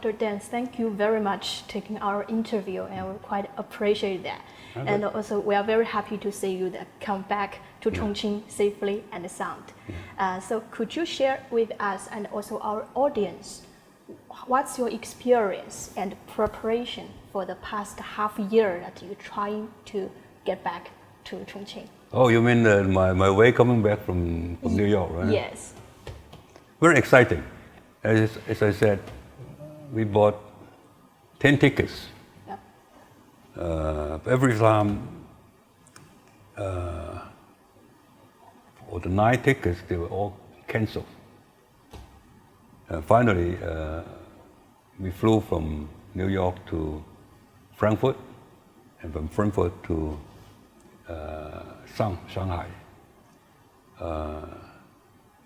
Dr. Deng, thank you very much taking our interview, and we quite appreciate that. Okay. And also, we are very happy to see you that come back to Chongqing safely and sound. So could you share with us and also our audience, what's your experience and preparation for the past half year that you're trying to get back to Chongqing? Oh, you mean my way coming back from New York, right? Yes. Very exciting. As I said, we bought 10 tickets. Yep. Every time, for the 9 tickets, they were all canceled. Finally, we flew from New York to Frankfurt, and from Frankfurt to Shanghai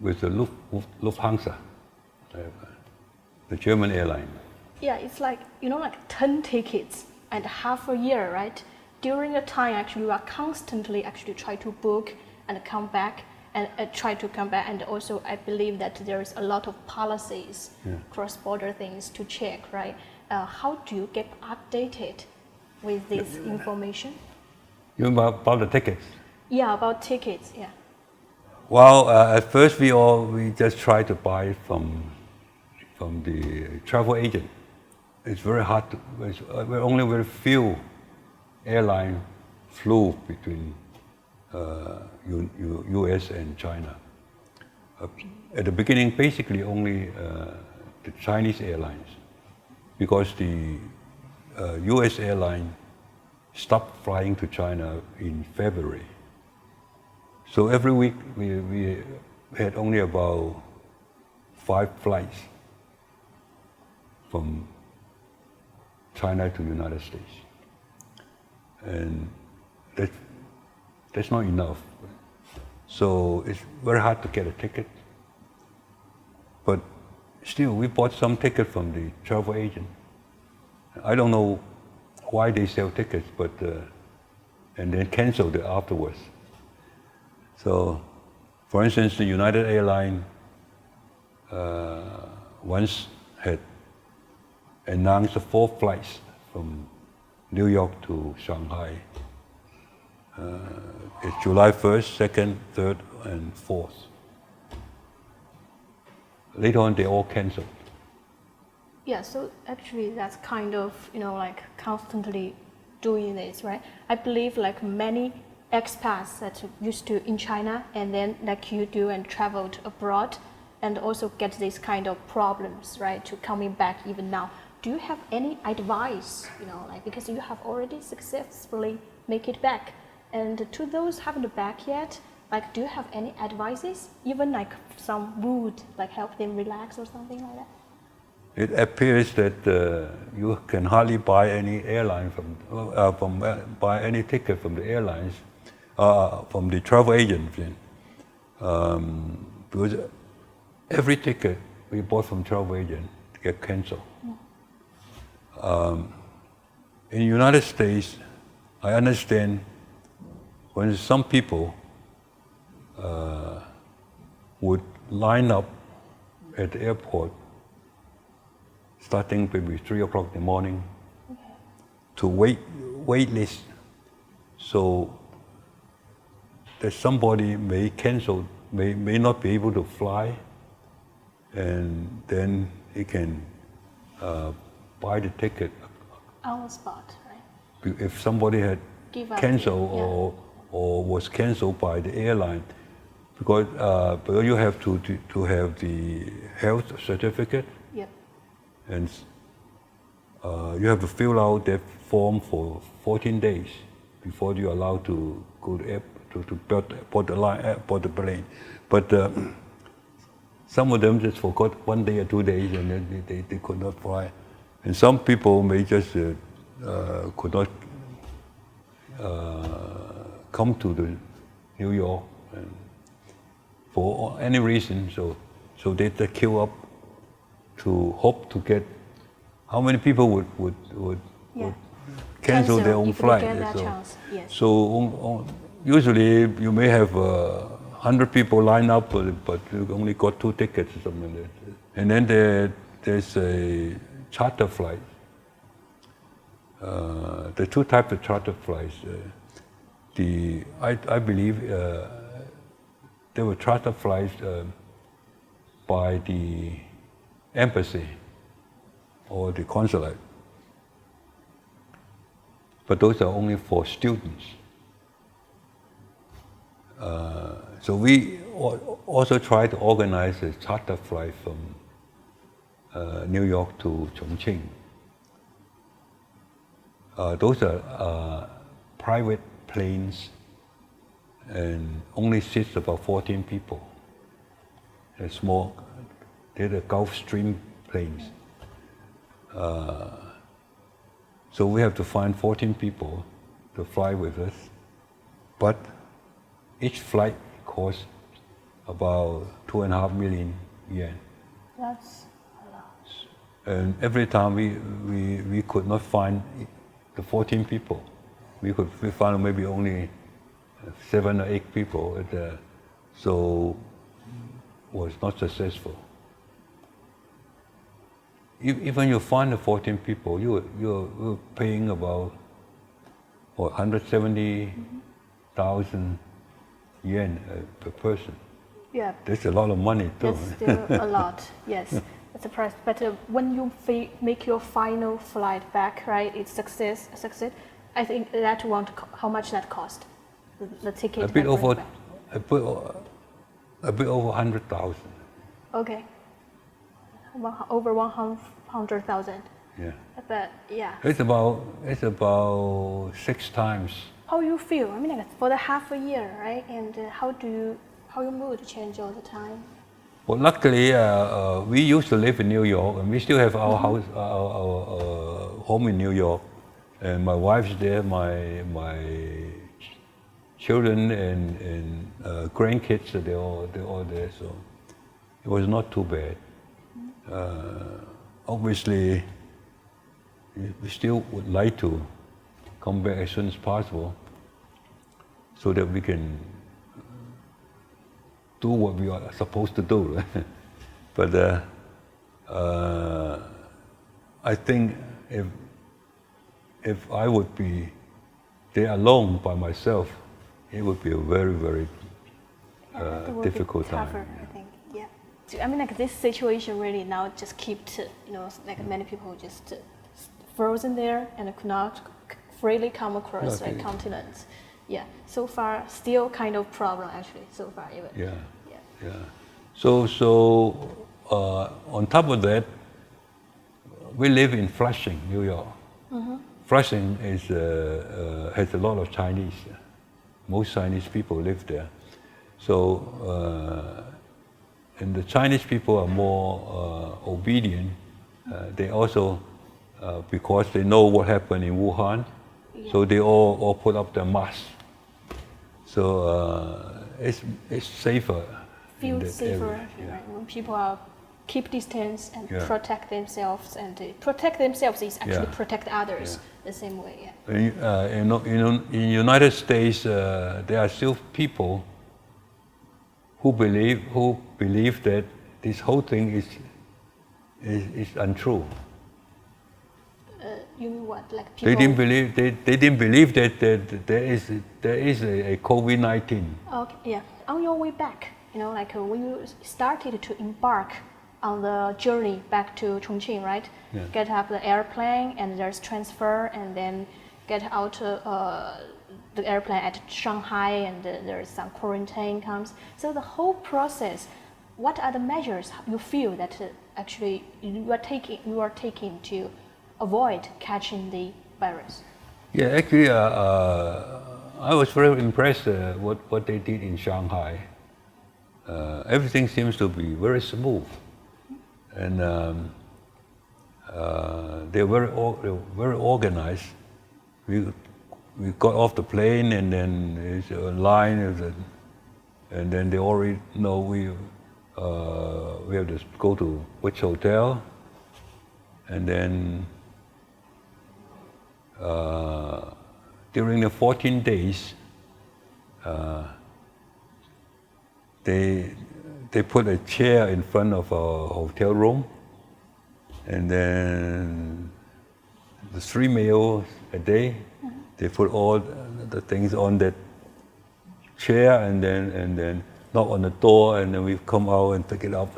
with the Lufthansa, the German airline. Yeah, it's like, like 10 tickets and half a year, right? During the time, actually, we are constantly actually try to book and come back and try to come back. And also, I believe that there is a lot of policies, cross-border things to check, right? How do you get updated with this information? You mean about the tickets? Yeah, about tickets, yeah. Well, at first we just try to buy it from the travel agent. It's very hard to, only very few airlines flew between US and China. At the beginning, basically only the Chinese airlines, because the US airline stopped flying to China in February. So every week we had only about 5 flights from China to the United States. And that's not enough. So it's very hard to get a ticket. But still, we bought some tickets from the travel agent. I don't know why they sell tickets, but and then canceled it afterwards. So, for instance, the United Airlines once had announced 4 flights from New York to Shanghai. It's July 1st, 2nd, 3rd, and 4th. Later on, they all canceled. Yeah, so actually that's kind of, like constantly doing this, right? I believe like many expats that used to in China and then like you do and traveled abroad and also get these kind of problems, right, to coming back even now. Do you have any advice, like because you have already successfully make it back, and to those haven't back yet, like do you have any advices, even like some would like help them relax or something like that? It appears that you can hardly buy any airline buy any ticket from the airlines, from the travel agents, because every ticket we bought from travel agent get canceled. In the United States, I understand when some people would line up at the airport starting maybe 3 o'clock in the morning to wait list, so that somebody may cancel, may not be able to fly, and then he can buy the ticket on the spot, right? If somebody had canceled or was canceled by the airline, because you have to have the health certificate. Yep. And you have to fill out that form for 14 days before you're allowed to go to board the plane. But some of them just forgot 1 day or 2 days, and then they could not fly. And some people may just could not come to the New York and for any reason. So they queue up to hope to get. How many people would cancel their own flight? So usually you may have 100 people line up, but you only got 2 tickets or something like that. And then there's a charter flights. The two types of charter flights. I believe there were charter flights by the embassy or the consulate, but those are only for students. So we also try to organize a charter flight from New York to Chongqing. Those are private planes and only seats about 14 people. They're small, they're the Gulfstream planes. So we have to find 14 people to fly with us, but each flight costs about 2.5 million yen. That's a lot. And every time we could not find the 14 people. We found maybe only 7 or 8 people, so was not successful. Even you find the 14 people, you're paying about 170,000 yen per person. Yeah. That's a lot of money too. That's still a lot, yes. That's a price. But when you make your final flight back, right, it's success. I think that won't. How much that cost? The ticket. A bit over 100,000. Okay. Over 100,000. Yeah. But yeah. It's about 6 times. How you feel? I mean, like for the half a year, right? And how your mood change all the time? Well, luckily, we used to live in New York, and we still have our house, our home in New York. And my wife's there, my children and grandkids, they're all there. So it was not too bad. Obviously, we still would like to come back as soon as possible, so that we can do what we are supposed to do. But I think if I would be there alone by myself, it would be a very, very difficult time. Tougher, I think. Yeah. So, I mean, like this situation really now just kept, like many people just frozen there and could not freely come across like continents. Yeah. So far, still kind of problem actually. So far, even. Yeah. So on top of that, we live in Flushing, New York. Flushing has a lot of Chinese. Most Chinese people live there. So, and the Chinese people are more obedient. They also, because they know what happened in Wuhan, so they all put up their masks. So it's safer. Feel safer, right? When people keep distance and protect themselves, and protect themselves is actually protect others the same way. Yeah. In the United States, there are still people who believe that this whole thing is untrue. You mean what? Like people? They didn't believe that there is a COVID-19. Okay, yeah. On your way back, like when you started to embark on the journey back to Chongqing, right? Yeah. Get up the airplane and there's transfer, and then get out the airplane at Shanghai, and there's some quarantine comes. So the whole process, what are the measures you feel that actually you are taking to avoid catching the virus? Yeah, actually, I was very impressed what they did in Shanghai. Everything seems to be very smooth, and they're very organized. We got off the plane, and then it's a line, and then they already know we have to go to which hotel, and then during the 14 days, they put a chair in front of our hotel room, and then the 3 meals a day. They put all the things on that chair, and then knock on the door, and then we come out and pick it up.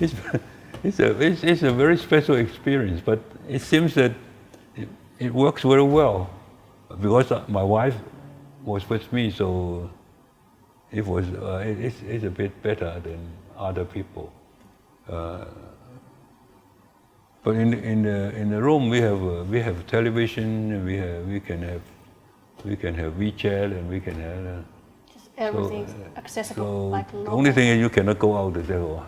It's a very special experience, but it seems that it works very well because my wife was with me, so it's a bit better than other people. But in the room we have television, and we can have WeChat, and we can have just everything's accessible. So like the only thing is you cannot go out the door.